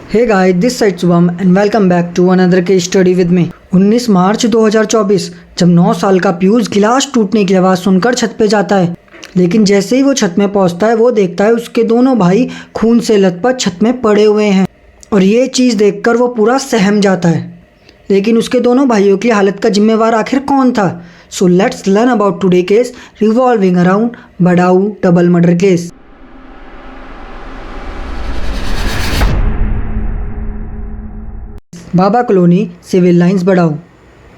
Hey guys, this side Shubham and welcome back to another के study with me. 19 मार्च 2024 जब 9 साल का पीयूष गिलास टूटने की आवाज़ सुनकर छत पे जाता है, लेकिन जैसे ही वो छत में पहुंचता है वो देखता है उसके दोनों भाई खून से लथपथ छत में पड़े हुए हैं और ये चीज़ देखकर वो पूरा सहम जाता है। लेकिन उसके दोनों भाइयों की हालत का जिम्मेवार आखिर कौन था? So let's learn about today case revolving around Badaun double murder case. Baba colony, civil lines, Badaun.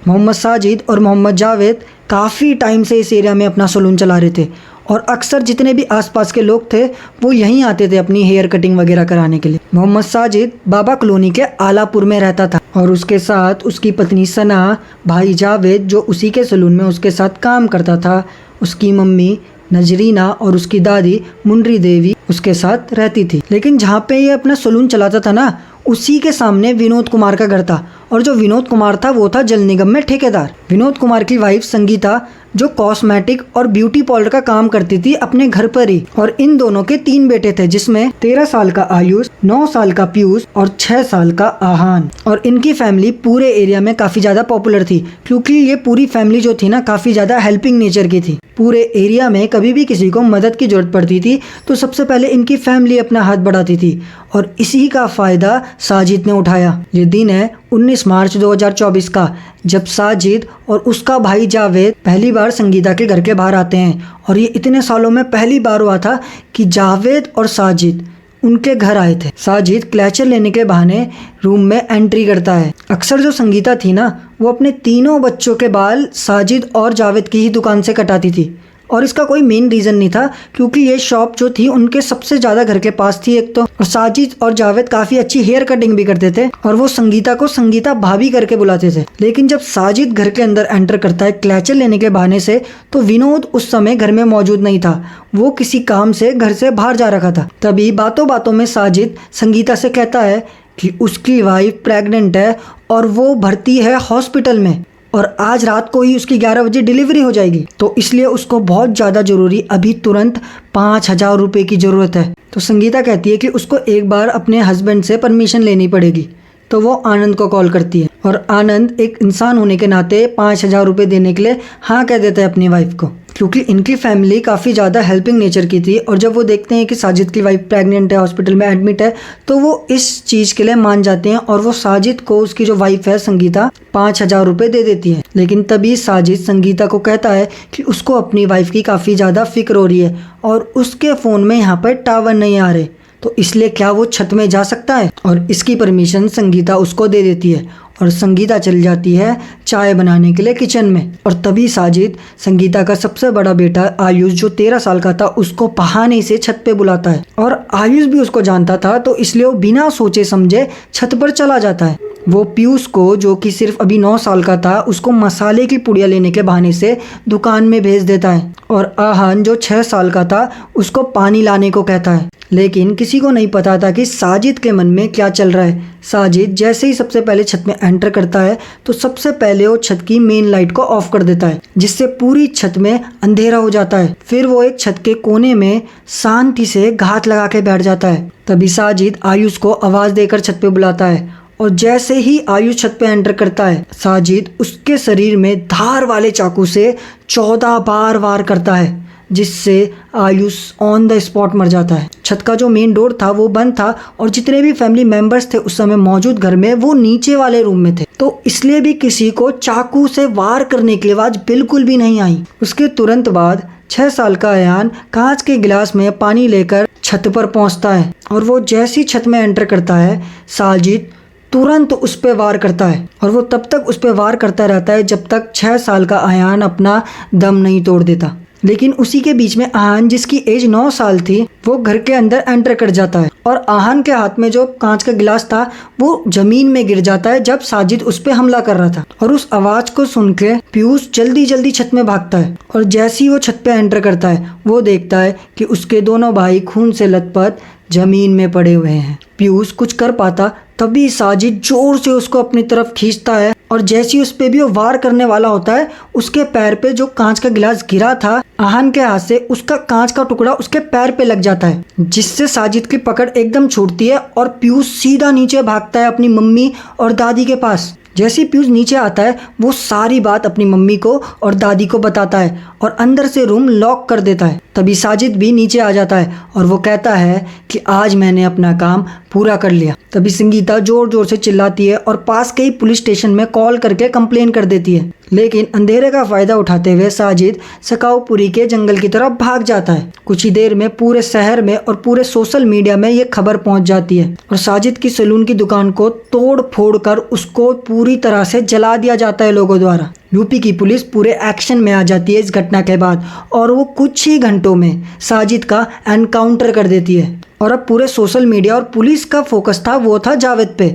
Mohammad Sajid और मोहम्मद जावेद काफ़ी टाइम से इस एरिया में अपना सलून चला रहे थे और अक्सर जितने भी आसपास के लोग थे वो यहीं आते थे अपनी हेयर कटिंग वगैरह कराने के लिए। मोहम्मद साजिद बाबा कॉलोनी के आलापुर में रहता था और उसके साथ उसकी पत्नी सना, भाई जावेद जो उसी के सलून में उसके साथ काम करता था, उसकी मम्मी नजरीना और उसकी दादी मुंडरी देवी उसके साथ रहती थी। लेकिन जहाँ पे ये अपना सलून चलाता था ना, उसी के सामने विनोद कुमार का घर था और जो विनोद कुमार था वो था जल निगम में ठेकेदार। विनोद कुमार की वाइफ संगीता जो कॉस्मेटिक और ब्यूटी पार्लर का काम करती थी अपने घर पर ही, और इन दोनों के 3 बेटे थे जिसमें 13 साल का आयुष, 9 साल का पीयूष और 6 साल का आहान। और इनकी फैमिली पूरे एरिया में काफ़ी ज़्यादा पॉपुलर थी क्योंकि ये पूरी फैमिली जो थी ना काफ़ी ज़्यादा हेल्पिंग नेचर की थी। पूरे एरिया में कभी भी किसी को मदद की जरूरत पड़ती थी तो सबसे पहले इनकी फैमिली अपना हाथ बढ़ाती थी और इसी का फ़ायदा साजिद ने उठाया। ये दिन है 19 मार्च 2024 का, जब साजिद और उसका भाई जावेद पहली बार संगीता के घर के बाहर आते हैं और ये इतने सालों में पहली बार हुआ था कि जावेद और साजिद उनके घर आए थे। साजिद क्लैचर लेने के बहाने रूम में एंट्री करता है। अक्सर जो संगीता थी ना वो अपने तीनों बच्चों के बाल साजिद और जावेद की ही दुकान से कटाती थी और इसका कोई मेन रीज़न नहीं था क्योंकि ये शॉप जो थी उनके सबसे ज़्यादा घर के पास थी एक तो, और साजिद और जावेद काफ़ी अच्छी हेयर कटिंग भी करते थे और वो संगीता को संगीता भाभी करके बुलाते थे। लेकिन जब साजिद घर के अंदर एंटर करता है क्लैचर लेने के बहाने से तो विनोद उस समय घर में मौजूद नहीं था, वो किसी काम से घर से बाहर जा रखा था। तभी बातों बातों में साजिद संगीता से कहता है कि उसकी वाइफ प्रेग्नेंट है और वो भर्ती है हॉस्पिटल में और आज रात को ही उसकी 11 बजे डिलीवरी हो जाएगी, तो इसलिए उसको बहुत ज़्यादा ज़रूरी अभी तुरंत 5,000 रुपये की ज़रूरत है। तो संगीता कहती है कि उसको एक बार अपने हस्बैंड से परमिशन लेनी पड़ेगी। तो वो आनंद को कॉल करती है और आनंद एक इंसान होने के नाते 5,000 रुपये देने के लिए हाँ कह देता है अपनी वाइफ को, क्योंकि इनकी फैमिली काफ़ी ज़्यादा हेल्पिंग नेचर की थी। और जब वो देखते हैं कि साजिद की वाइफ प्रेग्नेंट है, हॉस्पिटल में एडमिट है, तो वो इस चीज़ के लिए मान जाते हैं और वो साजिद को उसकी जो वाइफ है संगीता 5,000 रुपये दे देती है। लेकिन तभी साजिद संगीता को कहता है कि उसको अपनी वाइफ की काफ़ी ज़्यादा फिक्र हो रही है और उसके फ़ोन में यहाँ पर टावर नहीं आ रहे, तो इसलिए क्या वो छत में जा सकता है, और इसकी परमिशन संगीता उसको दे देती है और संगीता चल जाती है चाय बनाने के लिए किचन में। और तभी साजिद संगीता का सबसे बड़ा बेटा आयुष जो 13 साल का था उसको बहाने से छत पे बुलाता है और आयुष भी उसको जानता था तो इसलिए वो बिना सोचे समझे छत पर चला जाता है। वो पीयूष को जो कि सिर्फ अभी 9 साल का था उसको मसाले की पुड़िया लेने के बहाने से दुकान में भेज देता है और आहान जो 6 साल का था उसको पानी लाने को कहता है। लेकिन किसी को नहीं पता था कि साजिद के मन में क्या चल रहा है। साजिद जैसे ही सबसे पहले छत में एंटर करता है तो सबसे पहले वो छत की मेन लाइट को ऑफ कर देता है जिससे पूरी छत में अंधेरा हो जाता है। फिर वो एक छत के कोने में शांति से घात लगा के बैठ जाता है। तभी साजिद आयुष को आवाज़ देकर छत पे बुलाता है और जैसे ही आयुष छत पे एंटर करता है साजिद उसके शरीर में धार वाले चाकू से 14 बार वार करता है जिससे आयुष ऑन द स्पॉट मर जाता है। छत का जो मेन डोर था वो बंद था और जितने भी फैमिली मेंबर्स थे उस समय मौजूद घर में वो नीचे वाले रूम में थे, तो इसलिए भी किसी को चाकू से वार करने की आवाज बिल्कुल भी नहीं आई। उसके तुरंत बाद 6 साल का अयान कांच के गिलास में पानी लेकर छत पर पहुंचता है और वो जैसी छत में एंटर करता है साजिद तुरंत उस पर वार करता है और वो तब तक उस पर वार करता रहता है जब तक 6 साल का आहान अपना दम नहीं तोड़ देता। लेकिन उसी के बीच में आहान जिसकी एज 9 साल थी वो घर के अंदर एंटर कर जाता है और आहान के हाथ में जो कांच का गिलास था वो जमीन में गिर जाता है जब साजिद उस पर हमला कर रहा था। और उस आवाज को सुन के पीयूष जल्दी जल्दी छत में भागता है और जैसे ही वो छत पे एंटर करता है वो देखता है कि उसके दोनों भाई खून से लथपथ जमीन में पड़े हुए हैं। पीयूष कुछ कर पाता तभी साजिद जोर से उसको अपनी तरफ खींचता है और जैसे ही उस पे भी वो वार करने वाला होता है, उसके पैर पे जो कांच का गिलास गिरा था आहान के हाथ से, उसका कांच का टुकड़ा उसके पैर पे लग जाता है, जिससे साजिद की पकड़ एकदम छूटती है और पीयूष सीधा नीचे भागता है अपनी मम्मी और दादी के पास। जैसे ही पीयूष नीचे आता है वो सारी बात अपनी मम्मी को और दादी को बताता है और अंदर से रूम लॉक कर देता है। तभी साजिद भी नीचे आ जाता है और वो कहता है कि आज मैंने अपना काम पूरा कर लिया। तभी संगीता जोर जोर से चिल्लाती है और पास के ही पुलिस स्टेशन में कॉल करके कंप्लेन कर देती है, लेकिन अंधेरे का फायदा उठाते हुए साजिद सकाउपुरी के जंगल की तरफ भाग जाता है। कुछ ही देर में पूरे शहर में और पूरे सोशल मीडिया में ये खबर पहुंच जाती है और साजिद की सैलून की दुकान को तोड़ फोड़ कर उसको पूरी तरह से जला दिया जाता है लोगों द्वारा। यूपी की पुलिस पूरे एक्शन में आ जाती है इस घटना के बाद और वो कुछ ही घंटों में साजिद का एनकाउंटर कर देती है। और अब पूरे सोशल मीडिया और पुलिस का फोकस था वो था जावेद पे,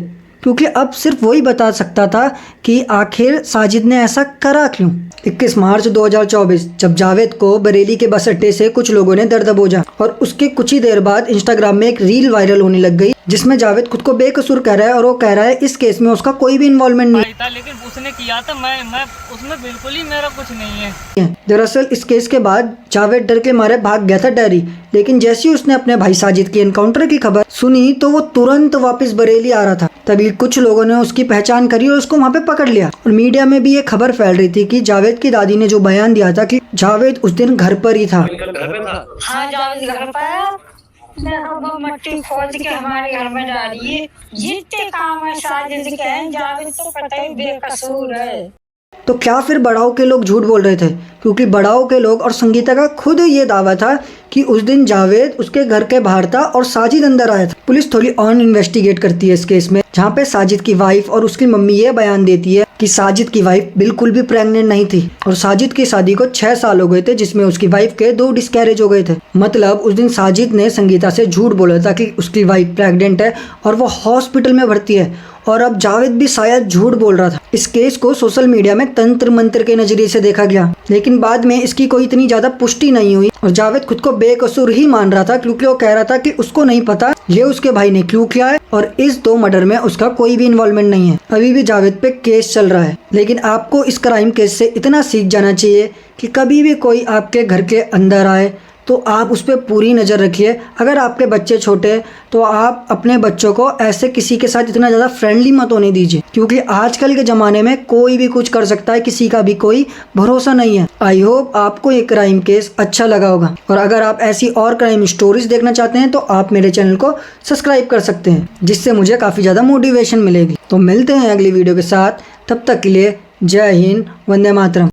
क्योंकि अब सिर्फ वही बता सकता था कि आखिर साजिद ने ऐसा करा क्यों। 21 मार्च 2024 जब जावेद को बरेली के बस अड्डे से कुछ लोगों ने दर दबोचा और उसके कुछ ही देर बाद इंस्टाग्राम में एक रील वायरल होने लग गई जिसमें जावेद खुद को बेकसूर कह रहा है और वो कह रहा है इस केस में उसका कोई भी इन्वॉल्वमेंट नहीं था, लेकिन उसने किया था, मैं उसमें बिल्कुल ही मेरा कुछ नहीं है। दरअसल इस केस के बाद जावेद डर के मारे भाग गया था डेरी, लेकिन जैसे ही उसने अपने भाई साजिद की एनकाउंटर की खबर सुनी तो वो तुरंत वापस बरेली आ रहा था। तभी कुछ लोगों ने उसकी पहचान करी और उसको वहाँ पे पकड़ लिया और मीडिया में भी ये खबर फैल रही थी कि जावेद की दादी ने जो बयान दिया था कि जावेद उस दिन घर पर ही था। हाँ, जावेद घर पर है। वो मट्टी खोद के हमारे घर में डाली है। जितने काम है साजिद के हैं, जावेद तो पता ही बेकसूर है। तो क्या फिर बड़ाओ के लोग झूठ बोल रहे थे? क्योंकि बड़ाओ के लोग और संगीता का खुद ये दावा था कि उस दिन जावेद उसके घर के बाहर था और साजिद अंदर आया था। पुलिस थोड़ी ऑन इन्वेस्टिगेट करती है इस केस में, जहाँ पे साजिद की वाइफ और उसकी मम्मी ये बयान देती है कि साजिद की वाइफ बिल्कुल भी प्रेग्नेंट नहीं थी और साजिद की शादी को 6 साल हो गए थे, जिसमें उसकी वाइफ के 2 डिस्कैरेज हो गए थे। मतलब उस दिन साजिद ने संगीता से झूठ बोला था कि उसकी वाइफ प्रेग्नेंट है और वो हॉस्पिटल में भर्ती है, और अब जावेद भी शायद झूठ बोल रहा था। इस केस को सोशल मीडिया में तंत्र मंत्र के नजरिए से देखा गया, लेकिन बाद में इसकी कोई इतनी ज्यादा पुष्टि नहीं हुई और जावेद खुद को बेकसूर ही मान रहा था, क्योंकि वो कह रहा था कि उसको नहीं पता ये उसके भाई ने क्यों किया है और इस 2 मर्डर में उसका कोई भी इन्वॉल्वमेंट नहीं है। अभी भी जावेद पे केस चल रहा है, लेकिन आपको इस क्राइम केस से इतना सीख जाना चाहिए कि कभी भी कोई आपके घर के अंदर आए तो आप उस पर पूरी नज़र रखिए। अगर आपके बच्चे छोटे तो आप अपने बच्चों को ऐसे किसी के साथ इतना ज़्यादा फ्रेंडली मत होने दीजिए, क्योंकि आजकल के ज़माने में कोई भी कुछ कर सकता है, किसी का भी कोई भरोसा नहीं है। आई होप आपको ये क्राइम केस अच्छा लगा होगा, और अगर आप ऐसी और क्राइम स्टोरीज देखना चाहते हैं तो आप मेरे चैनल को सब्सक्राइब कर सकते हैं, जिससे मुझे काफ़ी ज़्यादा मोटिवेशन मिलेगी। तो मिलते हैं अगली वीडियो के साथ, तब तक के लिए जय हिंद, वंदे मातरम।